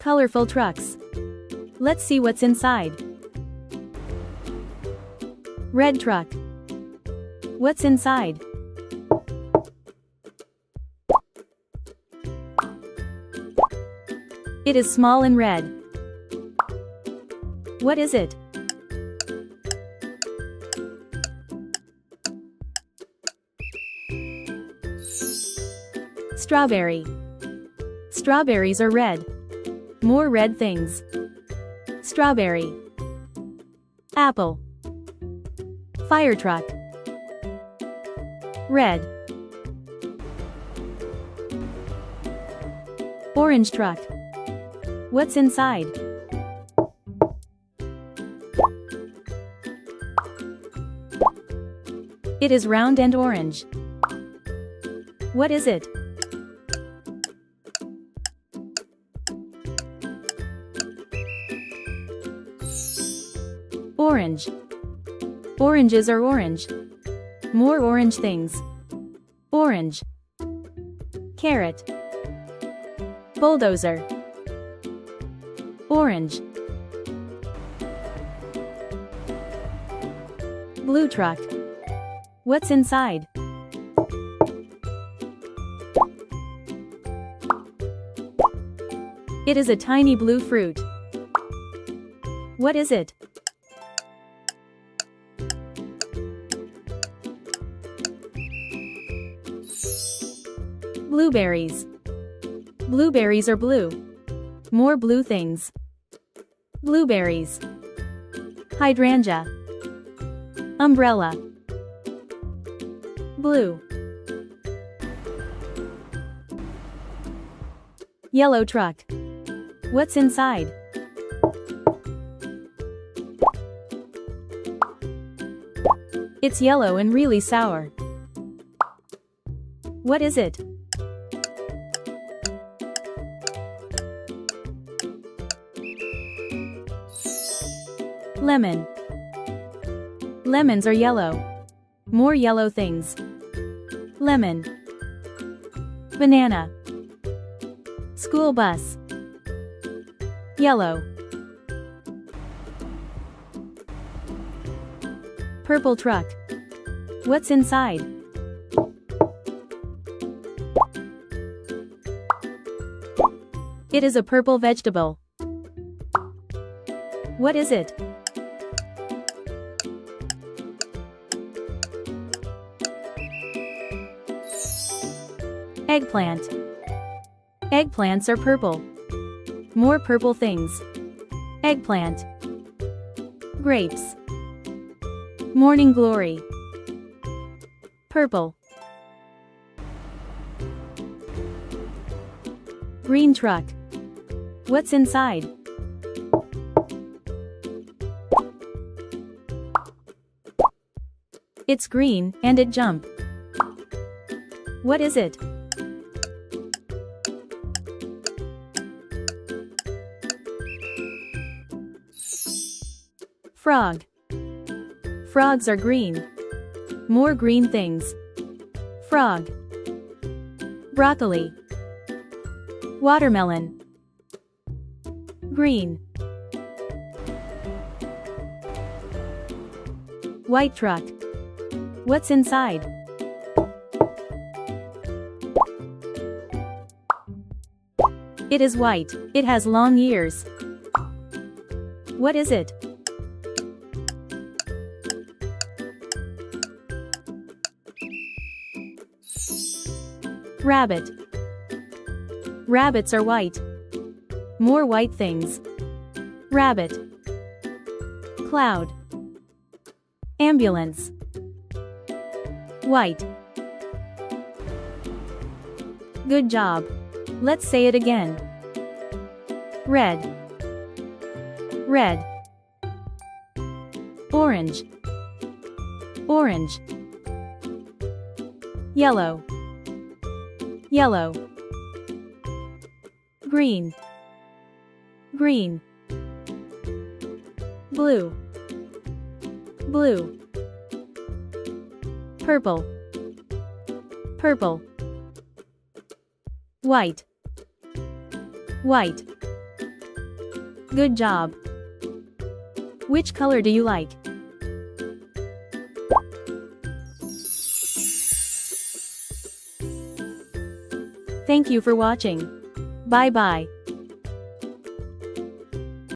Colorful trucks. Let's see what's inside. Red truck. What's inside? It is small and red. What is it? Strawberry. Strawberries are red. More red things. Strawberry. Apple. Fire truck. Red. Orange truck. What's inside? It is round and orange. What is it? Orange. Oranges are orange. More orange things. Orange. Carrot. Bulldozer. Orange. Blue truck. What's inside? It is a tiny blue fruit. What is it? Blueberries. Blueberries are blue. More blue things. Blueberries. Hydrangea. Umbrella. Blue. Yellow truck. What's inside? It's yellow and really sour. What is it? Lemon. Lemons are yellow. More yellow things. Lemon. Banana. School bus. Yellow. Purple truck. What's inside? It is a purple vegetable. What is it? Eggplant. Eggplants are purple. More purple things. Eggplant. Grapes. Morning glory. Purple. Green truck. What's inside? It's green, and it jumps. What is it? Frog. Frogs are green. More green things. Frog. Broccoli. Watermelon. Green. White truck. What's inside? It is white. It has long ears. What is it? Rabbit. Rabbits are white. More white things. Rabbit. Cloud. Ambulance. White. Good job. Let's say it again. Red. Red. Orange. Orange. Yellow. Yellow. Green. Green. Blue. Blue. Purple. Purple. White. White. Good job. Which color do you like? Thank you for watching. Bye bye.